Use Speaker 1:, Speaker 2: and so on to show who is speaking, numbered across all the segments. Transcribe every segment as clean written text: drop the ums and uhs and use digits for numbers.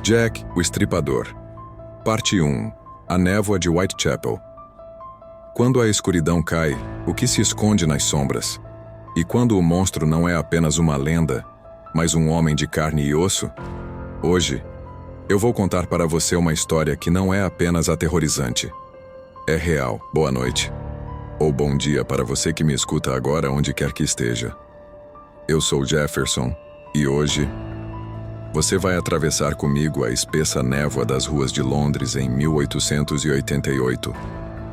Speaker 1: Jack, o Estripador. Parte 1. A névoa de Whitechapel. Quando a escuridão cai, o que se esconde nas sombras? E quando o monstro não é apenas uma lenda, mas um homem de carne e osso? Hoje, eu vou contar para você uma história que não é apenas aterrorizante. É real. Boa noite. Ou bom dia para você que me escuta agora onde quer que esteja. Eu sou Jefferson, e hoje você vai atravessar comigo a espessa névoa das ruas de Londres em 1888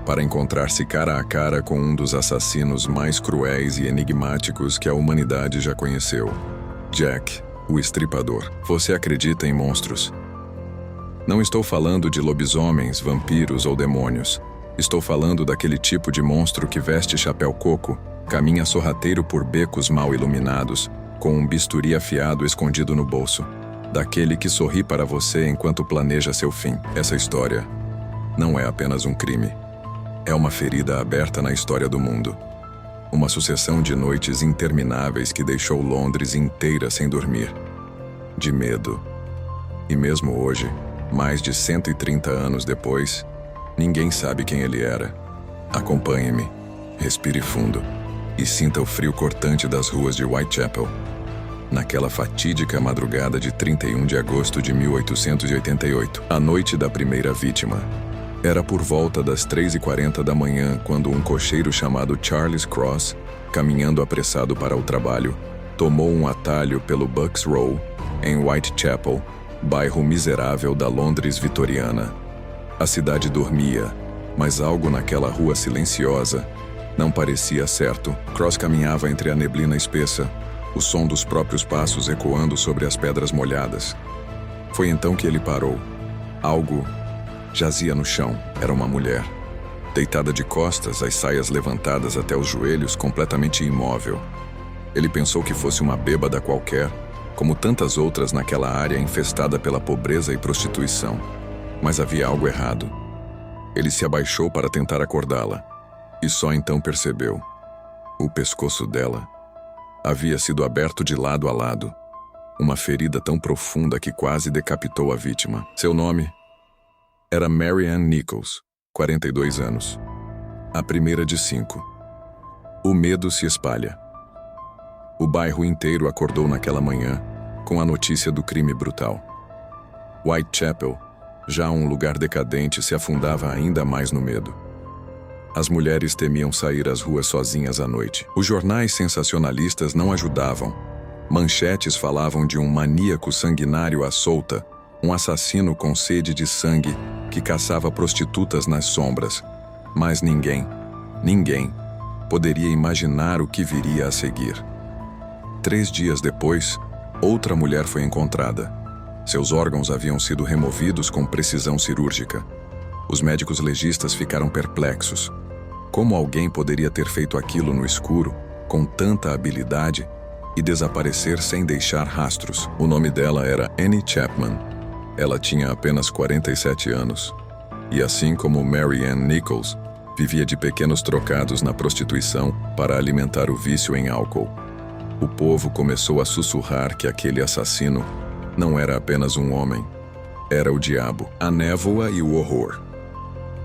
Speaker 1: para encontrar-se cara a cara com um dos assassinos mais cruéis e enigmáticos que a humanidade já conheceu. Jack, o Estripador. Você acredita em monstros? Não estou falando de lobisomens, vampiros ou demônios. Estou falando daquele tipo de monstro que veste chapéu coco, caminha sorrateiro por becos mal iluminados, com um bisturi afiado escondido no bolso. Daquele que sorri para você enquanto planeja seu fim. Essa história não é apenas um crime. É uma ferida aberta na história do mundo. Uma sucessão de noites intermináveis que deixou Londres inteira sem dormir. De medo. E mesmo hoje, mais de 130 anos depois, ninguém sabe quem ele era. Acompanhe-me, respire fundo e sinta o frio cortante das ruas de Whitechapel. Naquela fatídica madrugada de 31 de agosto de 1888, a noite da primeira vítima. Era por volta das 3h40 da manhã quando um cocheiro chamado Charles Cross, caminhando apressado para o trabalho, tomou um atalho pelo Bucks Row, em Whitechapel, bairro miserável da Londres vitoriana. A cidade dormia, mas algo naquela rua silenciosa não parecia certo. Cross caminhava entre a neblina espessa, o som dos próprios passos ecoando sobre as pedras molhadas. Foi então que ele parou. Algo jazia no chão. Era uma mulher. Deitada de costas, as saias levantadas até os joelhos, completamente imóvel. Ele pensou que fosse uma bêbada qualquer, como tantas outras naquela área infestada pela pobreza e prostituição. Mas havia algo errado. Ele se abaixou para tentar acordá-la, e só então percebeu. O pescoço dela havia sido aberto de lado a lado. Uma ferida tão profunda que quase decapitou a vítima. Seu nome era Mary Ann Nichols, 42 anos. A primeira de 5. O medo se espalha. O bairro inteiro acordou naquela manhã com a notícia do crime brutal. Whitechapel, já um lugar decadente, se afundava ainda mais no medo. As mulheres temiam sair às ruas sozinhas à noite. Os jornais sensacionalistas não ajudavam. Manchetes falavam de um maníaco sanguinário à solta, um assassino com sede de sangue que caçava prostitutas nas sombras. Mas ninguém poderia imaginar o que viria a seguir. 3 dias depois, outra mulher foi encontrada. Seus órgãos haviam sido removidos com precisão cirúrgica. Os médicos legistas ficaram perplexos. Como alguém poderia ter feito aquilo no escuro, com tanta habilidade, e desaparecer sem deixar rastros? O nome dela era Annie Chapman. Ela tinha apenas 47 anos. E assim como Mary Ann Nichols, vivia de pequenos trocados na prostituição para alimentar o vício em álcool. O povo começou a sussurrar que aquele assassino não era apenas um homem. Era o diabo, a névoa e o horror.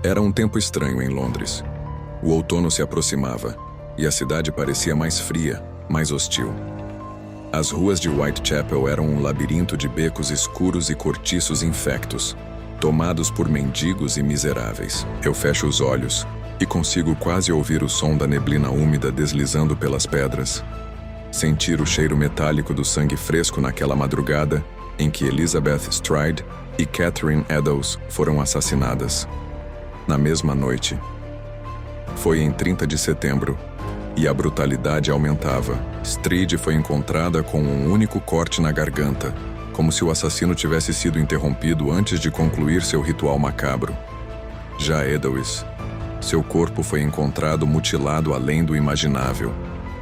Speaker 1: Era um tempo estranho em Londres. O outono se aproximava, e a cidade parecia mais fria, mais hostil. As ruas de Whitechapel eram um labirinto de becos escuros e cortiços infectos, tomados por mendigos e miseráveis. Eu fecho os olhos e consigo quase ouvir o som da neblina úmida deslizando pelas pedras. Sentir o cheiro metálico do sangue fresco naquela madrugada em que Elizabeth Stride e Catherine Eddowes foram assassinadas. Na mesma noite. Foi em 30 de setembro, e a brutalidade aumentava. Stride foi encontrada com um único corte na garganta, como se o assassino tivesse sido interrompido antes de concluir seu ritual macabro. Já Eddowes, seu corpo foi encontrado mutilado além do imaginável.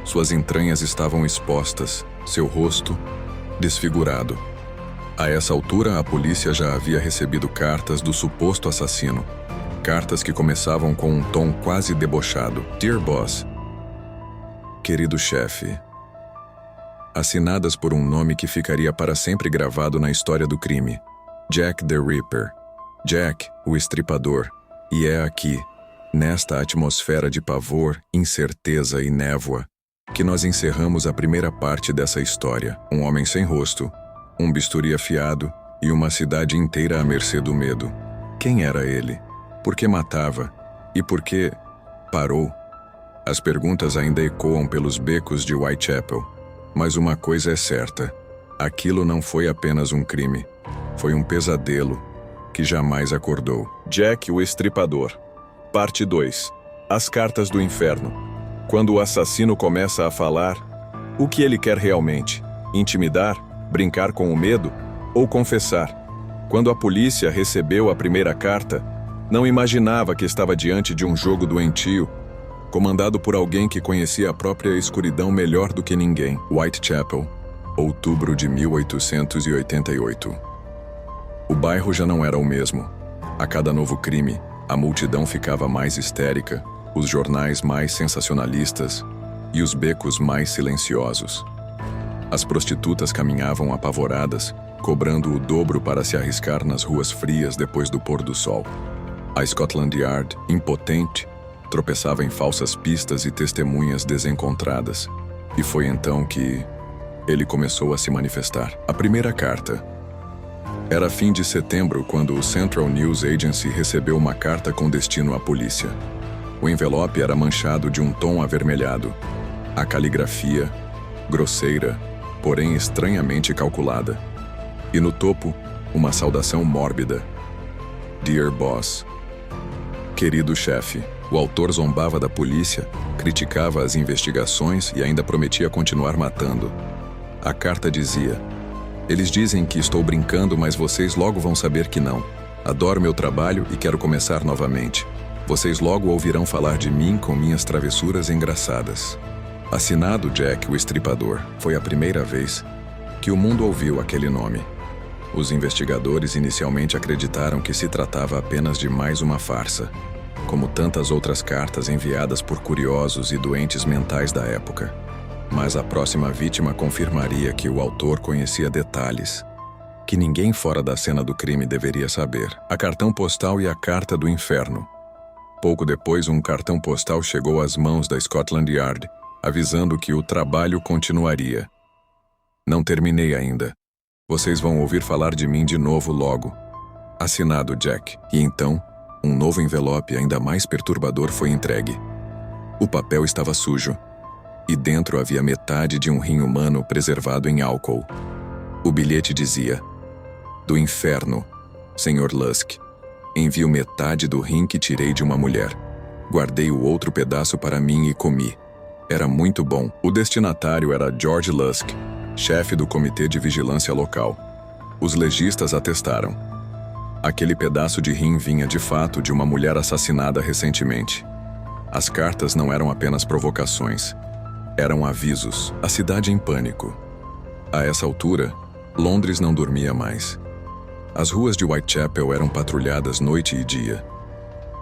Speaker 1: Suas entranhas estavam expostas, seu rosto desfigurado. A essa altura, a polícia já havia recebido cartas do suposto assassino. Cartas que começavam com um tom quase debochado. Dear Boss. Querido chefe. Assinadas por um nome que ficaria para sempre gravado na história do crime. Jack the Ripper. Jack, o Estripador. E é aqui, nesta atmosfera de pavor, incerteza e névoa, que nós encerramos a primeira parte dessa história. Um homem sem rosto, um bisturi afiado e uma cidade inteira à mercê do medo. Quem era ele? Por que matava? E por que parou? As perguntas ainda ecoam pelos becos de Whitechapel. Mas uma coisa é certa: aquilo não foi apenas um crime. Foi um pesadelo que jamais acordou. Jack o Estripador. Parte 2. As Cartas do Inferno. Quando o assassino começa a falar, o que ele quer realmente? Intimidar? Brincar com o medo? Ou confessar? Quando a polícia recebeu a primeira carta, não imaginava que estava diante de um jogo doentio, comandado por alguém que conhecia a própria escuridão melhor do que ninguém. Whitechapel, outubro de 1888. O bairro já não era o mesmo. A cada novo crime, a multidão ficava mais histérica, os jornais mais sensacionalistas e os becos mais silenciosos. As prostitutas caminhavam apavoradas, cobrando o dobro para se arriscar nas ruas frias depois do pôr do sol. A Scotland Yard, impotente, tropeçava em falsas pistas e testemunhas desencontradas. E foi então que ele começou a se manifestar. A primeira carta. Era fim de setembro quando o Central News Agency recebeu uma carta com destino à polícia. O envelope era manchado de um tom avermelhado. A caligrafia, grosseira, porém estranhamente calculada. E no topo, uma saudação mórbida. Dear Boss. Querido chefe. O autor zombava da polícia, criticava as investigações e ainda prometia continuar matando. A carta dizia: eles dizem que estou brincando, mas vocês logo vão saber que não. Adoro meu trabalho e quero começar novamente. Vocês logo ouvirão falar de mim com minhas travessuras engraçadas. Assinado Jack o Estripador. Foi a primeira vez que o mundo ouviu aquele nome. Os investigadores inicialmente acreditaram que se tratava apenas de mais uma farsa, como tantas outras cartas enviadas por curiosos e doentes mentais da época. Mas a próxima vítima confirmaria que o autor conhecia detalhes que ninguém fora da cena do crime deveria saber. A cartão postal e a carta do inferno. Pouco depois, um cartão postal chegou às mãos da Scotland Yard, avisando que o trabalho continuaria. Não terminei ainda. Vocês vão ouvir falar de mim de novo logo. Assinado Jack. E então, um novo envelope ainda mais perturbador foi entregue. O papel estava sujo, e dentro havia metade de um rim humano preservado em álcool. O bilhete dizia: do inferno, Sr. Lusk. Envio metade do rim que tirei de uma mulher. Guardei o outro pedaço para mim e comi. Era muito bom. O destinatário era George Lusk, chefe do comitê de vigilância local. Os legistas atestaram. Aquele pedaço de rim vinha de fato de uma mulher assassinada recentemente. As cartas não eram apenas provocações. Eram avisos. A cidade em pânico. A essa altura, Londres não dormia mais. As ruas de Whitechapel eram patrulhadas noite e dia.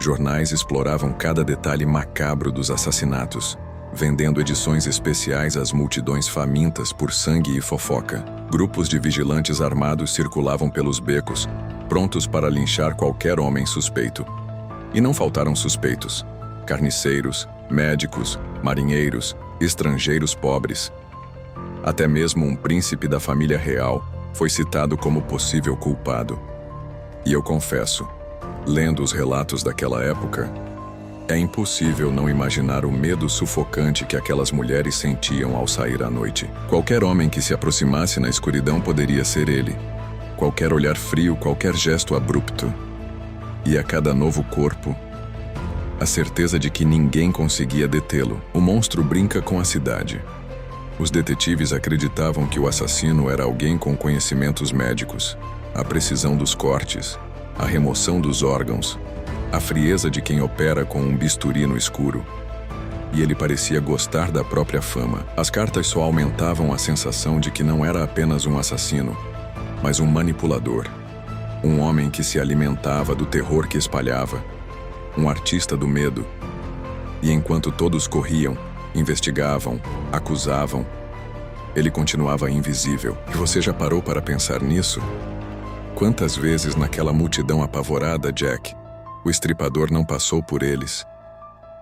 Speaker 1: Jornais exploravam cada detalhe macabro dos assassinatos, vendendo edições especiais às multidões famintas por sangue e fofoca. Grupos de vigilantes armados circulavam pelos becos, prontos para linchar qualquer homem suspeito. E não faltaram suspeitos: carniceiros, médicos, marinheiros, estrangeiros pobres. Até mesmo um príncipe da família real foi citado como possível culpado. E eu confesso, lendo os relatos daquela época, é impossível não imaginar o medo sufocante que aquelas mulheres sentiam ao sair à noite. Qualquer homem que se aproximasse na escuridão poderia ser ele. Qualquer olhar frio, qualquer gesto abrupto. E a cada novo corpo, a certeza de que ninguém conseguia detê-lo. O monstro brinca com a cidade. Os detetives acreditavam que o assassino era alguém com conhecimentos médicos, a precisão dos cortes, a remoção dos órgãos, a frieza de quem opera com um bisturi no escuro. E ele parecia gostar da própria fama. As cartas só aumentavam a sensação de que não era apenas um assassino, mas um manipulador. Um homem que se alimentava do terror que espalhava. Um artista do medo. E enquanto todos corriam, investigavam, acusavam, ele continuava invisível. E você já parou para pensar nisso? Quantas vezes naquela multidão apavorada, Jack, o estripador não passou por eles?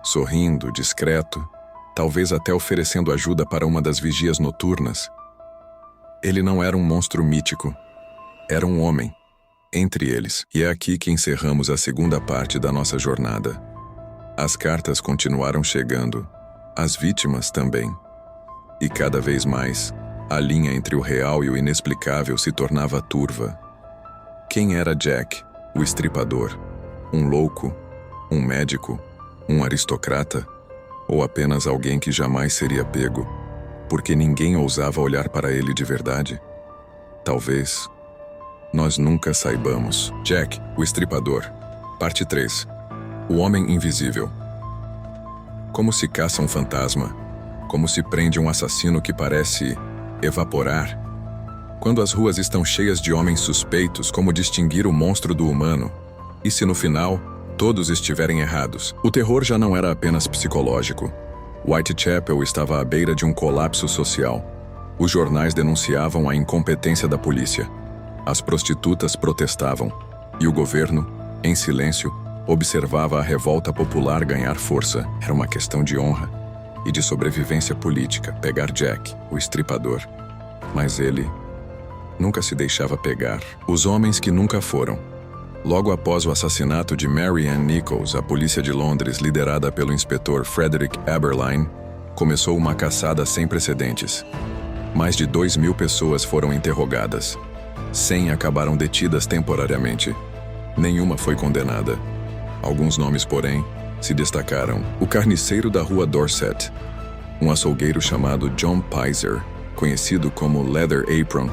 Speaker 1: Sorrindo, discreto, talvez até oferecendo ajuda para uma das vigias noturnas. Ele não era um monstro mítico. Era um homem, entre eles. E é aqui que encerramos a segunda parte da nossa jornada. As cartas continuaram chegando, as vítimas também. E cada vez mais, a linha entre o real e o inexplicável se tornava turva. Quem era Jack, o estripador? Um louco? Um médico? Um aristocrata? Ou apenas alguém que jamais seria pego, porque ninguém ousava olhar para ele de verdade? Talvez nós nunca saibamos. Jack, o estripador. Parte 3. O homem invisível. Como se caça um fantasma? Como se prende um assassino que parece evaporar? Quando as ruas estão cheias de homens suspeitos, como distinguir o monstro do humano? E se no final, todos estiverem errados? O terror já não era apenas psicológico. Whitechapel estava à beira de um colapso social. Os jornais denunciavam a incompetência da polícia. As prostitutas protestavam. E o governo, em silêncio, observava a revolta popular ganhar força. Era uma questão de honra e de sobrevivência política, pegar Jack, o estripador. Mas ele nunca se deixava pegar. Os homens que nunca foram. Logo após o assassinato de Mary Ann Nichols, a polícia de Londres, liderada pelo inspetor Frederick Eberline, começou uma caçada sem precedentes. Mais de 2.000 pessoas foram interrogadas. 100 acabaram detidas temporariamente. Nenhuma foi condenada. Alguns nomes, porém, se destacaram. O carniceiro da rua Dorset, um açougueiro chamado John Pizer, conhecido como Leather Apron,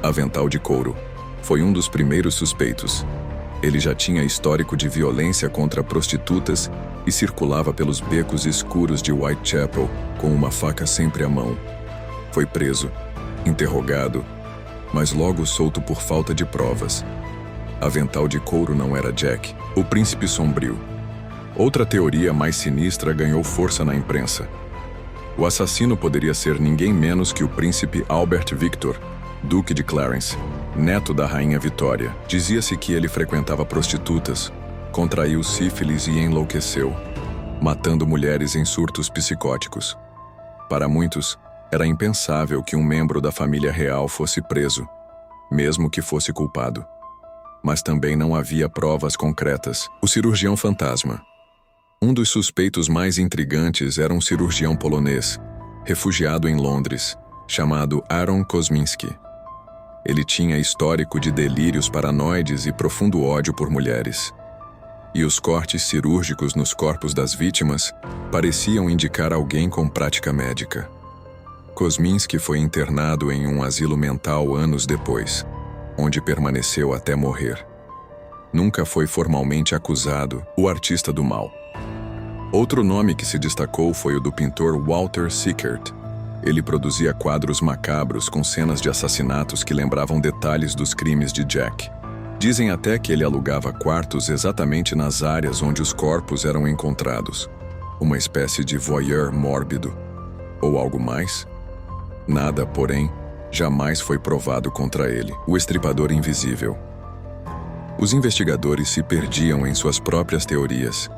Speaker 1: avental de couro, foi um dos primeiros suspeitos. Ele já tinha histórico de violência contra prostitutas e circulava pelos becos escuros de Whitechapel com uma faca sempre à mão. Foi preso, interrogado, mas logo solto por falta de provas. Avental de couro não era Jack, o príncipe sombrio. Outra teoria mais sinistra ganhou força na imprensa. O assassino poderia ser ninguém menos que o príncipe Albert Victor, duque de Clarence, neto da rainha Vitória. Dizia-se que ele frequentava prostitutas, contraiu sífilis e enlouqueceu, matando mulheres em surtos psicóticos. Para muitos, era impensável que um membro da família real fosse preso, mesmo que fosse culpado. Mas também não havia provas concretas. O cirurgião fantasma. Um dos suspeitos mais intrigantes era um cirurgião polonês, refugiado em Londres, chamado Aaron Kosminski. Ele tinha histórico de delírios paranoides e profundo ódio por mulheres. E os cortes cirúrgicos nos corpos das vítimas pareciam indicar alguém com prática médica. Kosminski foi internado em um asilo mental anos depois, onde permaneceu até morrer. Nunca foi formalmente acusado, o artista do mal. Outro nome que se destacou foi o do pintor Walter Sickert. Ele produzia quadros macabros com cenas de assassinatos que lembravam detalhes dos crimes de Jack. Dizem até que ele alugava quartos exatamente nas áreas onde os corpos eram encontrados. Uma espécie de voyeur mórbido. Ou algo mais? Nada, porém, jamais foi provado contra ele. O estripador invisível. Os investigadores se perdiam em suas próprias teorias.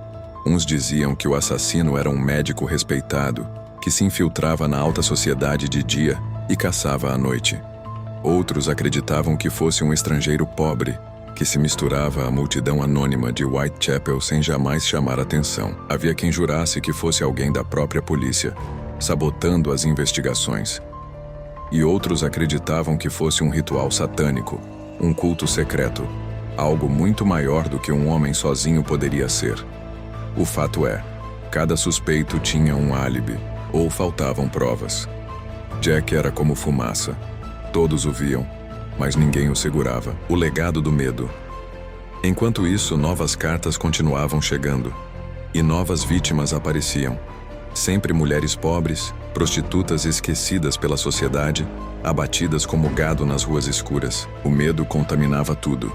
Speaker 1: Uns diziam que o assassino era um médico respeitado, que se infiltrava na alta sociedade de dia e caçava à noite. Outros acreditavam que fosse um estrangeiro pobre, que se misturava à multidão anônima de Whitechapel sem jamais chamar atenção. Havia quem jurasse que fosse alguém da própria polícia, sabotando as investigações. E outros acreditavam que fosse um ritual satânico, um culto secreto, algo muito maior do que um homem sozinho poderia ser. O fato é, cada suspeito tinha um álibi, ou faltavam provas. Jack era como fumaça. Todos o viam, mas ninguém o segurava. O legado do medo. Enquanto isso, novas cartas continuavam chegando, e novas vítimas apareciam. Sempre mulheres pobres, prostitutas esquecidas pela sociedade, abatidas como gado nas ruas escuras. O medo contaminava tudo.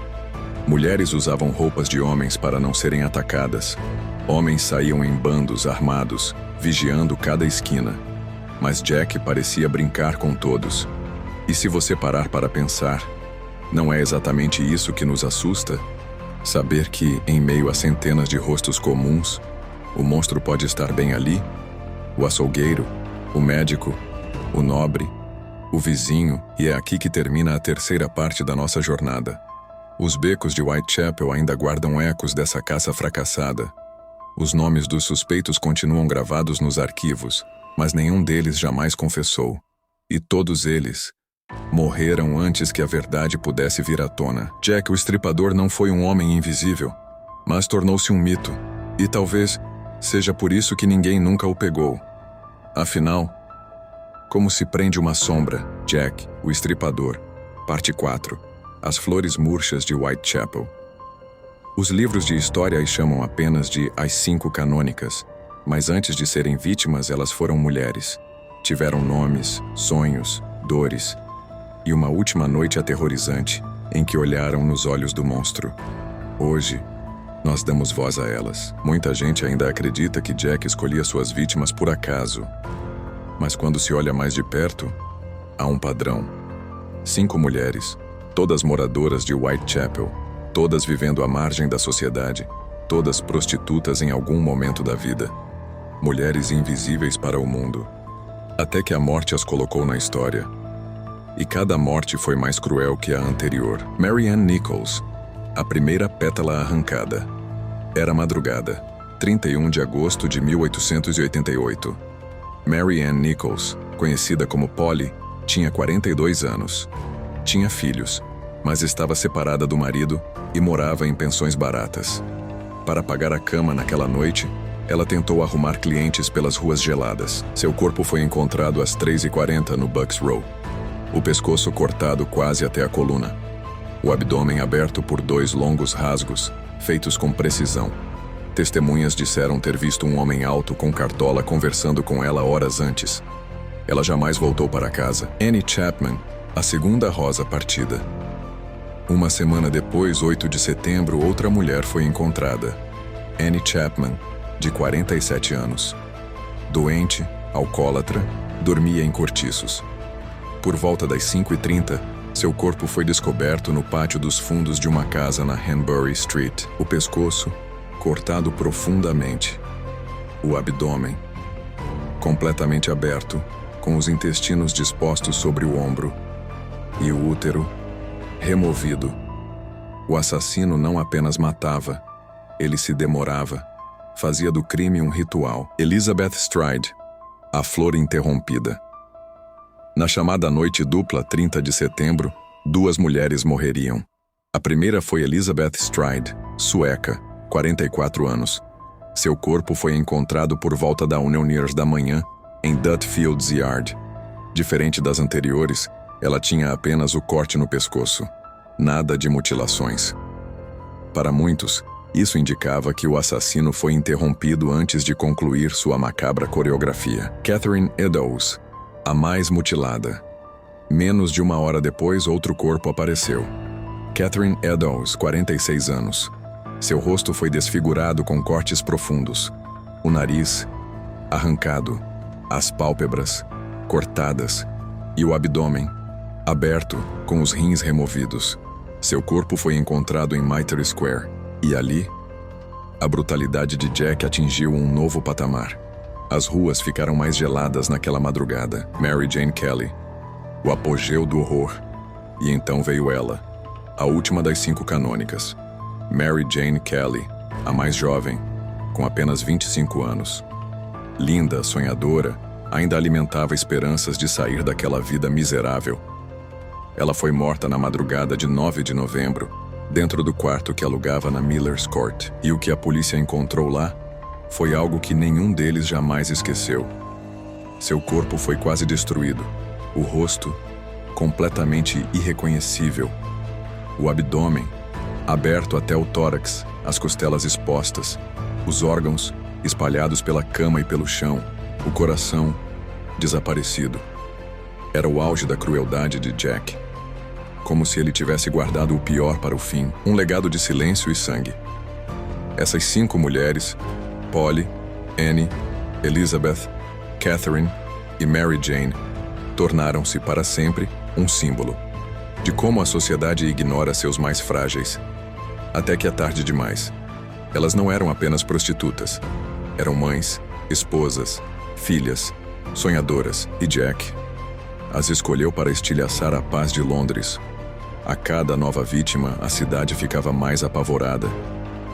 Speaker 1: Mulheres usavam roupas de homens para não serem atacadas. Homens saíam em bandos armados, vigiando cada esquina. Mas Jack parecia brincar com todos. E se você parar para pensar, Não é exatamente isso que nos assusta? Saber que, em meio a centenas de rostos comuns, o monstro pode estar bem ali? O açougueiro, o médico, o nobre, o vizinho, e é aqui que termina a terceira parte da nossa jornada. Os becos de Whitechapel ainda guardam ecos dessa caça fracassada. Os nomes dos suspeitos continuam gravados nos arquivos, mas nenhum deles jamais confessou. E todos eles morreram antes que a verdade pudesse vir à tona. Jack o Estripador não foi um homem invisível, mas tornou-se um mito. E talvez seja por isso que ninguém nunca o pegou. Afinal, como se prende uma sombra? Jack o Estripador, parte 4. As Flores Murchas de Whitechapel. Os livros de história as chamam apenas de as 5 canônicas, mas antes de serem vítimas, elas foram mulheres. Tiveram nomes, sonhos, dores e uma última noite aterrorizante em que olharam nos olhos do monstro. Hoje, nós damos voz a elas. Muita gente ainda acredita que Jack escolhia suas vítimas por acaso. Mas quando se olha mais de perto, há um padrão. 5 mulheres, todas moradoras de Whitechapel, todas vivendo à margem da sociedade, todas prostitutas em algum momento da vida. Mulheres invisíveis para o mundo. Até que a morte as colocou na história. E cada morte foi mais cruel que a anterior. Mary Ann Nichols, a primeira pétala arrancada. Era madrugada, 31 de agosto de 1888. Mary Ann Nichols, conhecida como Polly, tinha 42 anos. Tinha filhos, mas estava separada do marido e morava em pensões baratas. Para pagar a cama naquela noite, ela tentou arrumar clientes pelas ruas geladas. Seu corpo foi encontrado às 3h40 no Bucks Row. O pescoço cortado quase até a coluna. O abdômen aberto por 2 longos rasgos, feitos com precisão. Testemunhas disseram ter visto um homem alto com cartola conversando com ela horas antes. Ela jamais voltou para casa. Annie Chapman, a segunda rosa partida. Uma semana depois, 8 de setembro, outra mulher foi encontrada. Annie Chapman, de 47 anos. Doente, alcoólatra, dormia em cortiços. Por volta das 5h30, seu corpo foi descoberto no pátio dos fundos de uma casa na Hanbury Street. O pescoço, cortado profundamente. O abdômen, completamente aberto, com os intestinos dispostos sobre o ombro. E o útero, removido. O assassino não apenas matava, ele se demorava. Fazia do crime um ritual. Elizabeth Stride, a flor interrompida. Na chamada noite dupla, 30 de setembro, 2 mulheres morreriam. A primeira foi Elizabeth Stride, sueca, 44 anos. Seu corpo foi encontrado por volta da 1h da manhã, em Dutfields Yard. Diferente das anteriores, ela tinha apenas o corte no pescoço. Nada de mutilações. Para muitos, isso indicava que o assassino foi interrompido antes de concluir sua macabra coreografia. Catherine Eddowes, a mais mutilada. Menos de 1 hora depois, outro corpo apareceu. Catherine Eddowes, 46 anos. Seu rosto foi desfigurado com cortes profundos. O nariz, arrancado. As pálpebras, cortadas. E o abdômen, aberto, com os rins removidos. Seu corpo foi encontrado em Mitre Square. E ali, a brutalidade de Jack atingiu um novo patamar. As ruas ficaram mais geladas naquela madrugada. Mary Jane Kelly, o apogeu do horror. E então veio ela, a última das 5 canônicas. Mary Jane Kelly, a mais jovem, com apenas 25 anos. Linda, sonhadora, ainda alimentava esperanças de sair daquela vida miserável. Ela foi morta na madrugada de 9 de novembro, dentro do quarto que alugava na Miller's Court. E o que a polícia encontrou lá foi algo que nenhum deles jamais esqueceu. Seu corpo foi quase destruído, o rosto completamente irreconhecível, o abdômen aberto até o tórax, as costelas expostas, os órgãos espalhados pela cama e pelo chão, o coração desaparecido. Era o auge da crueldade de Jack. Como se ele tivesse guardado o pior para o fim, um legado de silêncio e sangue. Essas 5 mulheres, Polly, Annie, Elizabeth, Catherine e Mary Jane, tornaram-se para sempre um símbolo. de como a sociedade ignora seus mais frágeis. Até que é tarde demais. Elas não eram apenas prostitutas. Eram mães, esposas, filhas, sonhadoras, e Jack as escolheu para estilhaçar a paz de Londres. A cada nova vítima, a cidade ficava mais apavorada,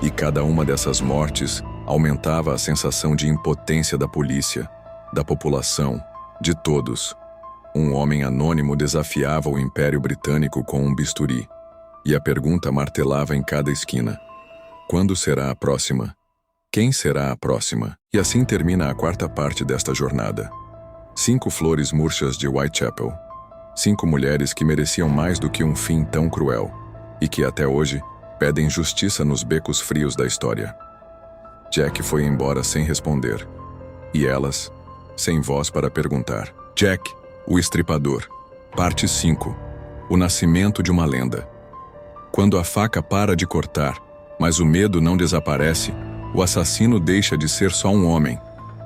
Speaker 1: e cada uma dessas mortes aumentava a sensação de impotência da polícia, da população, de todos. Um homem anônimo desafiava o Império Britânico com um bisturi, e a pergunta martelava em cada esquina: quando será a próxima? Quem será a próxima? E assim termina a quarta parte desta jornada. 5 flores murchas de Whitechapel. 5 mulheres que mereciam mais do que um fim tão cruel, e que até hoje pedem justiça nos becos frios da história. Jack foi embora sem responder, e elas, sem voz para perguntar. Jack, o Estripador. Parte 5. O nascimento de uma lenda. Quando a faca para de cortar, mas o medo não desaparece, o assassino deixa de ser só um homem.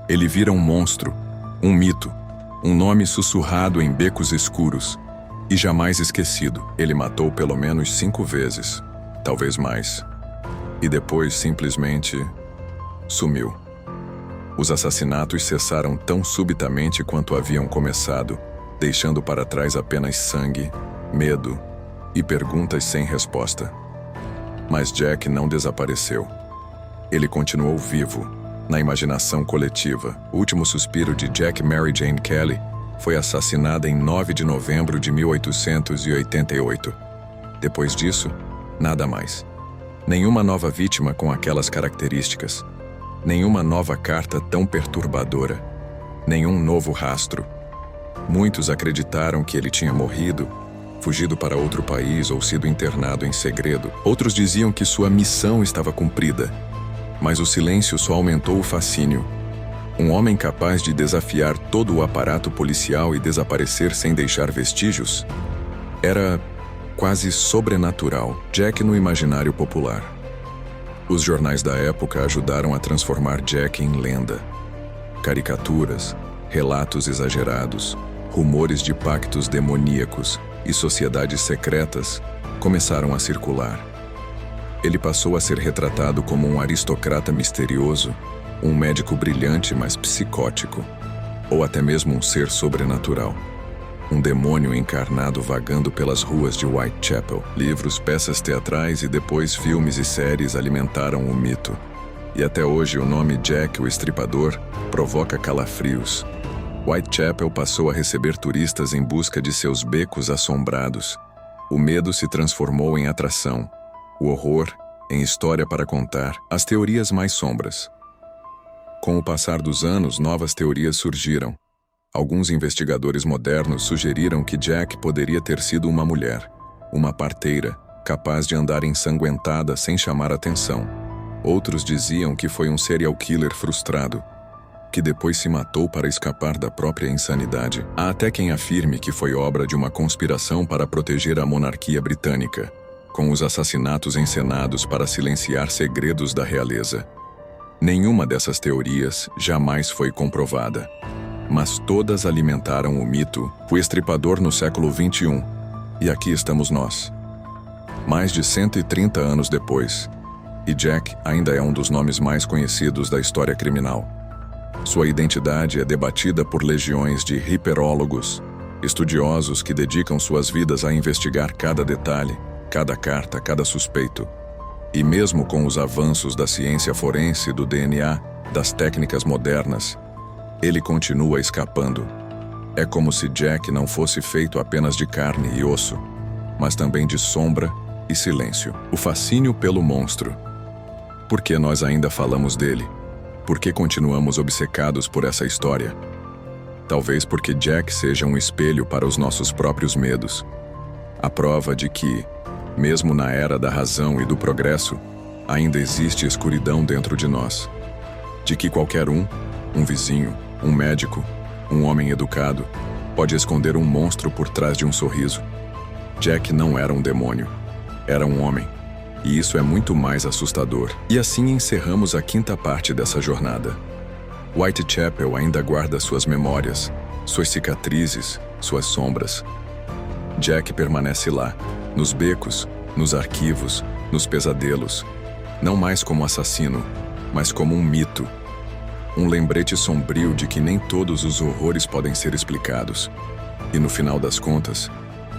Speaker 1: Ele vira um monstro, um mito, um nome sussurrado em becos escuros e jamais esquecido. Ele matou pelo menos 5 vezes, talvez mais. E depois simplesmente sumiu. Os assassinatos cessaram tão subitamente quanto haviam começado, deixando para trás apenas sangue, medo e perguntas sem resposta. Mas Jack não desapareceu. Ele continuou vivo, na imaginação coletiva. O último suspiro de Jack Mary Jane Kelly foi assassinada em 9 de novembro de 1888. Depois disso, nada mais. Nenhuma nova vítima com aquelas características. Nenhuma nova carta tão perturbadora. Nenhum novo rastro. Muitos acreditaram que ele tinha morrido, fugido para outro país ou sido internado em segredo. Outros diziam que sua missão estava cumprida. Mas o silêncio só aumentou o fascínio. Um homem capaz de desafiar todo o aparato policial e desaparecer sem deixar vestígios? Era quase sobrenatural. Jack no imaginário popular. Os jornais da época ajudaram a transformar Jack em lenda. Caricaturas, relatos exagerados, rumores de pactos demoníacos e sociedades secretas começaram a circular. Ele passou a ser retratado como um aristocrata misterioso, um médico brilhante mas psicótico, ou até mesmo um ser sobrenatural. Um demônio encarnado vagando pelas ruas de Whitechapel. Livros, peças teatrais e depois filmes e séries alimentaram o mito. E até hoje o nome Jack o Estripador provoca calafrios. Whitechapel passou a receber turistas em busca de seus becos assombrados. O medo se transformou em atração. O horror em história para contar. As teorias mais sombras. Com o passar dos anos, novas teorias surgiram. Alguns investigadores modernos sugeriram que Jack poderia ter sido uma mulher, uma parteira, capaz de andar ensanguentada sem chamar atenção. Outros diziam que foi um serial killer frustrado, que depois se matou para escapar da própria insanidade. Há até quem afirme que foi obra de uma conspiração para proteger a monarquia britânica, com os assassinatos encenados para silenciar segredos da realeza. Nenhuma dessas teorias jamais foi comprovada, mas todas alimentaram o mito, o Estripador no século XXI. E aqui estamos nós. Mais de 130 anos depois, e Jack ainda é um dos nomes mais conhecidos da história criminal. Sua identidade é debatida por legiões de hiperólogos, estudiosos que dedicam suas vidas a investigar cada detalhe, cada carta, cada suspeito. E mesmo com os avanços da ciência forense, do DNA, das técnicas modernas, ele continua escapando. É como se Jack não fosse feito apenas de carne e osso, mas também de sombra e silêncio. O fascínio pelo monstro. Por que nós ainda falamos dele? Por que continuamos obcecados por essa história? Talvez porque Jack seja um espelho para os nossos próprios medos. A prova de que, mesmo na era da razão e do progresso, ainda existe escuridão dentro de nós. De que qualquer um vizinho, um médico, um homem educado, pode esconder um monstro por trás de um sorriso. Jack não era um demônio, era um homem. E isso é muito mais assustador. E assim encerramos a quinta parte dessa jornada. Whitechapel ainda guarda suas memórias, suas cicatrizes, suas sombras. Jack permanece lá, nos becos, nos arquivos, nos pesadelos, não mais como assassino, mas como um mito. Um lembrete sombrio de que nem todos os horrores podem ser explicados. E no final das contas,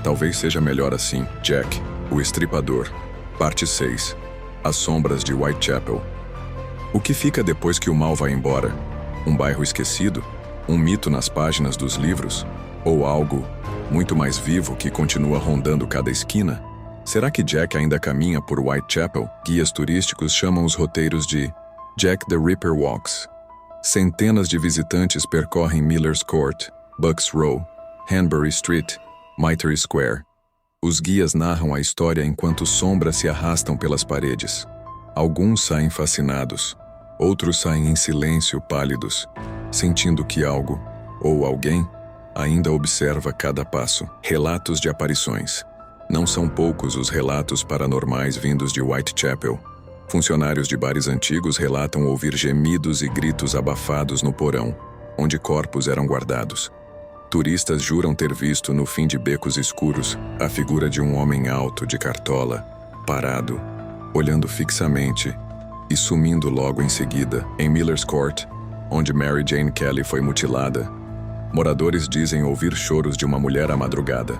Speaker 1: talvez seja melhor assim. Jack, o Estripador, parte 6. As Sombras de Whitechapel. O que fica depois que o mal vai embora? Um bairro esquecido? Um mito nas páginas dos livros? Ou algo muito mais vivo que continua rondando cada esquina? Será que Jack ainda caminha por Whitechapel? Guias turísticos chamam os roteiros de Jack the Ripper Walks. Centenas de visitantes percorrem Miller's Court, Bucks Row, Hanbury Street, Mitre Square. Os guias narram a história enquanto sombras se arrastam pelas paredes. Alguns saem fascinados, outros saem em silêncio pálidos, sentindo que algo, ou alguém, ainda observa cada passo. Relatos de aparições. Não são poucos os relatos paranormais vindos de Whitechapel. Funcionários de bares antigos relatam ouvir gemidos e gritos abafados no porão, onde corpos eram guardados. Turistas juram ter visto, no fim de becos escuros, a figura de um homem alto de cartola, parado, olhando fixamente e sumindo logo em seguida. Em Miller's Court, onde Mary Jane Kelly foi mutilada, moradores dizem ouvir choros de uma mulher à madrugada.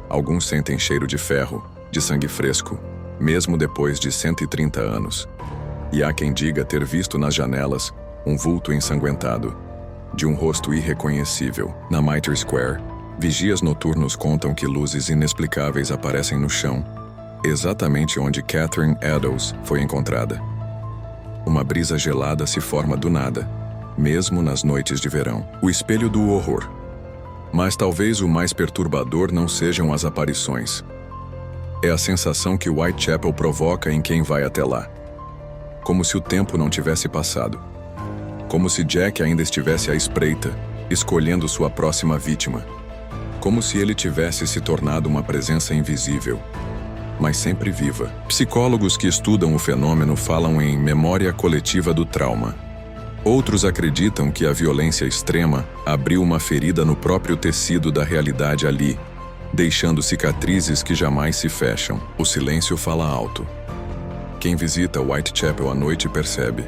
Speaker 1: Alguns sentem cheiro de ferro, de sangue fresco, mesmo depois de 130 anos. E há quem diga ter visto nas janelas um vulto ensanguentado, de um rosto irreconhecível. Na Mitre Square, vigias noturnos contam que luzes inexplicáveis aparecem no chão, exatamente onde Catherine Eddowes foi encontrada. Uma brisa gelada se forma do nada, mesmo nas noites de verão. O espelho do horror. Mas talvez o mais perturbador não sejam as aparições. É a sensação que Whitechapel provoca em quem vai até lá. Como se o tempo não tivesse passado. Como se Jack ainda estivesse à espreita, escolhendo sua próxima vítima. Como se ele tivesse se tornado uma presença invisível, mas sempre viva. Psicólogos que estudam o fenômeno falam em memória coletiva do trauma. Outros acreditam que a violência extrema abriu uma ferida no próprio tecido da realidade ali, deixando cicatrizes que jamais se fecham. O silêncio fala alto. Quem visita Whitechapel à noite percebe.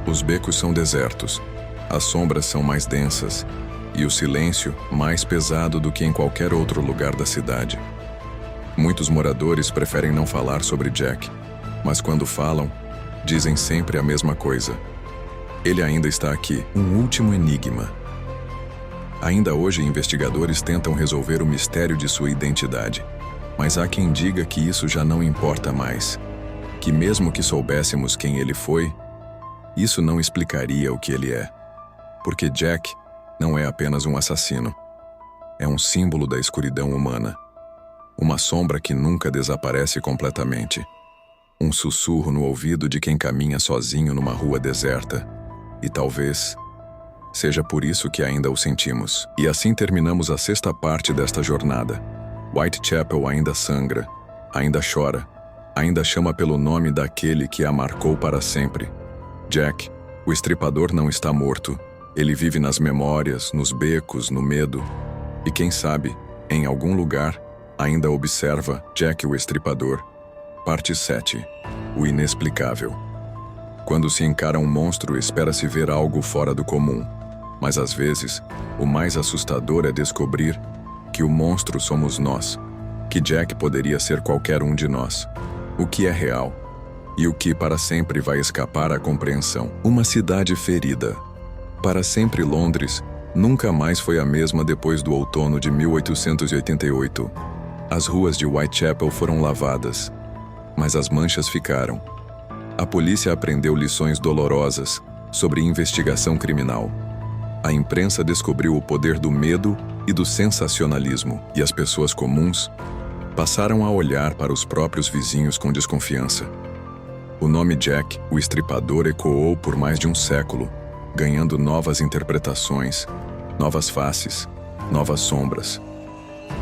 Speaker 1: Os becos são desertos, as sombras são mais densas e o silêncio mais pesado do que em qualquer outro lugar da cidade. Muitos moradores preferem não falar sobre Jack, mas quando falam, dizem sempre a mesma coisa. Ele ainda está aqui, um último enigma. Ainda hoje, investigadores tentam resolver o mistério de sua identidade, mas há quem diga que isso já não importa mais, que mesmo que soubéssemos quem ele foi, isso não explicaria o que ele é, porque Jack não é apenas um assassino. É um símbolo da escuridão humana, uma sombra que nunca desaparece completamente, um sussurro no ouvido de quem caminha sozinho numa rua deserta, e talvez seja por isso que ainda o sentimos. E assim terminamos a 6ª parte desta jornada. Whitechapel ainda sangra, ainda chora, ainda chama pelo nome daquele que a marcou para sempre. Jack, o Estripador, não está morto. Ele vive nas memórias, nos becos, no medo. E quem sabe, em algum lugar, ainda observa Jack o Estripador. Parte 7. O inexplicável. Quando se encara um monstro, espera-se ver algo fora do comum. Mas às vezes, o mais assustador é descobrir que o monstro somos nós. Que Jack poderia ser qualquer um de nós. O que é real? E o que para sempre vai escapar à compreensão. Uma cidade ferida. Para sempre Londres nunca mais foi a mesma depois do outono de 1888. As ruas de Whitechapel foram lavadas, mas as manchas ficaram. A polícia aprendeu lições dolorosas sobre investigação criminal. A imprensa descobriu o poder do medo e do sensacionalismo, e as pessoas comuns passaram a olhar para os próprios vizinhos com desconfiança. O nome Jack, o Estripador, ecoou por mais de um século, ganhando novas interpretações, novas faces, novas sombras.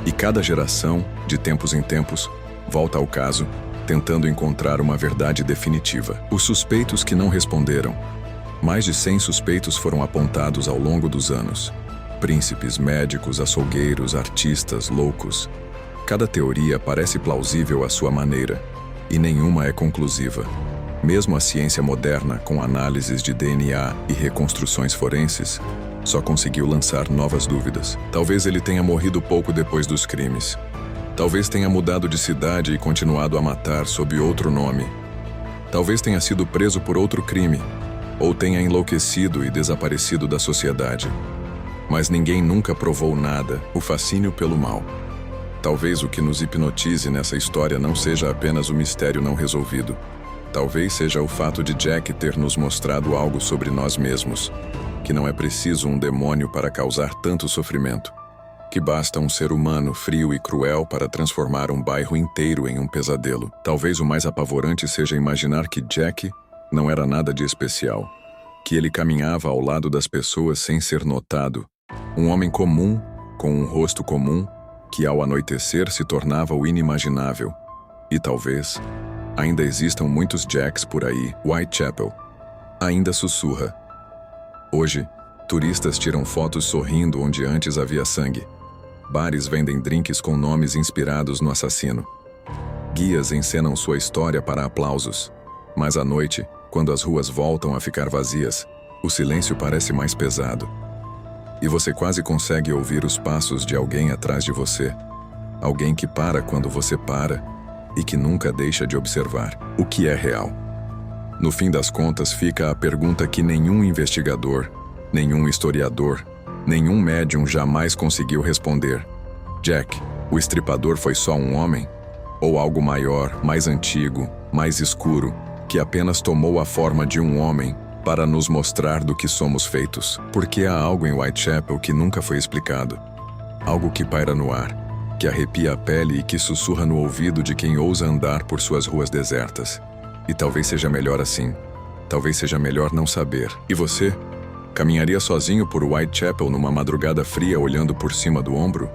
Speaker 1: E cada geração, de tempos em tempos, volta ao caso, tentando encontrar uma verdade definitiva. Os suspeitos que não responderam. Mais de 100 suspeitos foram apontados ao longo dos anos. Príncipes, médicos, açougueiros, artistas, loucos. Cada teoria parece plausível à sua maneira, e nenhuma é conclusiva. Mesmo a ciência moderna, com análises de DNA e reconstruções forenses, só conseguiu lançar novas dúvidas. Talvez ele tenha morrido pouco depois dos crimes. Talvez tenha mudado de cidade e continuado a matar sob outro nome. Talvez tenha sido preso por outro crime, ou tenha enlouquecido e desaparecido da sociedade. Mas ninguém nunca provou nada, o fascínio pelo mal. Talvez o que nos hipnotize nessa história não seja apenas o mistério não resolvido. Talvez seja o fato de Jack ter nos mostrado algo sobre nós mesmos, que não é preciso um demônio para causar tanto sofrimento, que basta um ser humano frio e cruel para transformar um bairro inteiro em um pesadelo. Talvez o mais apavorante seja imaginar que Jack não era nada de especial, que ele caminhava ao lado das pessoas sem ser notado, um homem comum, com um rosto comum, que ao anoitecer se tornava o inimaginável. E talvez ainda existam muitos Jacks por aí. Whitechapel ainda sussurra. Hoje, turistas tiram fotos sorrindo onde antes havia sangue. Bares vendem drinks com nomes inspirados no assassino. Guias encenam sua história para aplausos. Mas à noite, quando as ruas voltam a ficar vazias, o silêncio parece mais pesado. E você quase consegue ouvir os passos de alguém atrás de você. Alguém que para quando você para e que nunca deixa de observar. O que é real? No fim das contas, fica a pergunta que nenhum investigador, nenhum historiador, nenhum médium jamais conseguiu responder. Jack, o estripador foi só um homem? Ou algo maior, mais antigo, mais escuro, que apenas tomou a forma de um homem para nos mostrar do que somos feitos? Porque há algo em Whitechapel que nunca foi explicado. Algo que paira no ar, que arrepia a pele e que sussurra no ouvido de quem ousa andar por suas ruas desertas. E talvez seja melhor assim. Talvez seja melhor não saber. E você? Caminharia sozinho por Whitechapel numa madrugada fria olhando por cima do ombro?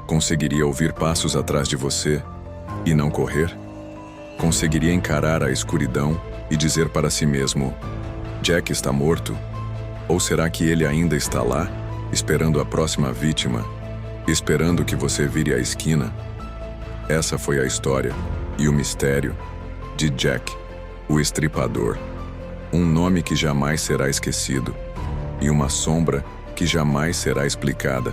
Speaker 1: Conseguiria ouvir passos atrás de você e não correr? Conseguiria encarar a escuridão e dizer para si mesmo: Jack está morto? Ou será que ele ainda está lá, esperando a próxima vítima, esperando que você vire a esquina? Essa foi a história e o mistério de Jack, o Estripador. Um nome que jamais será esquecido e uma sombra que jamais será explicada.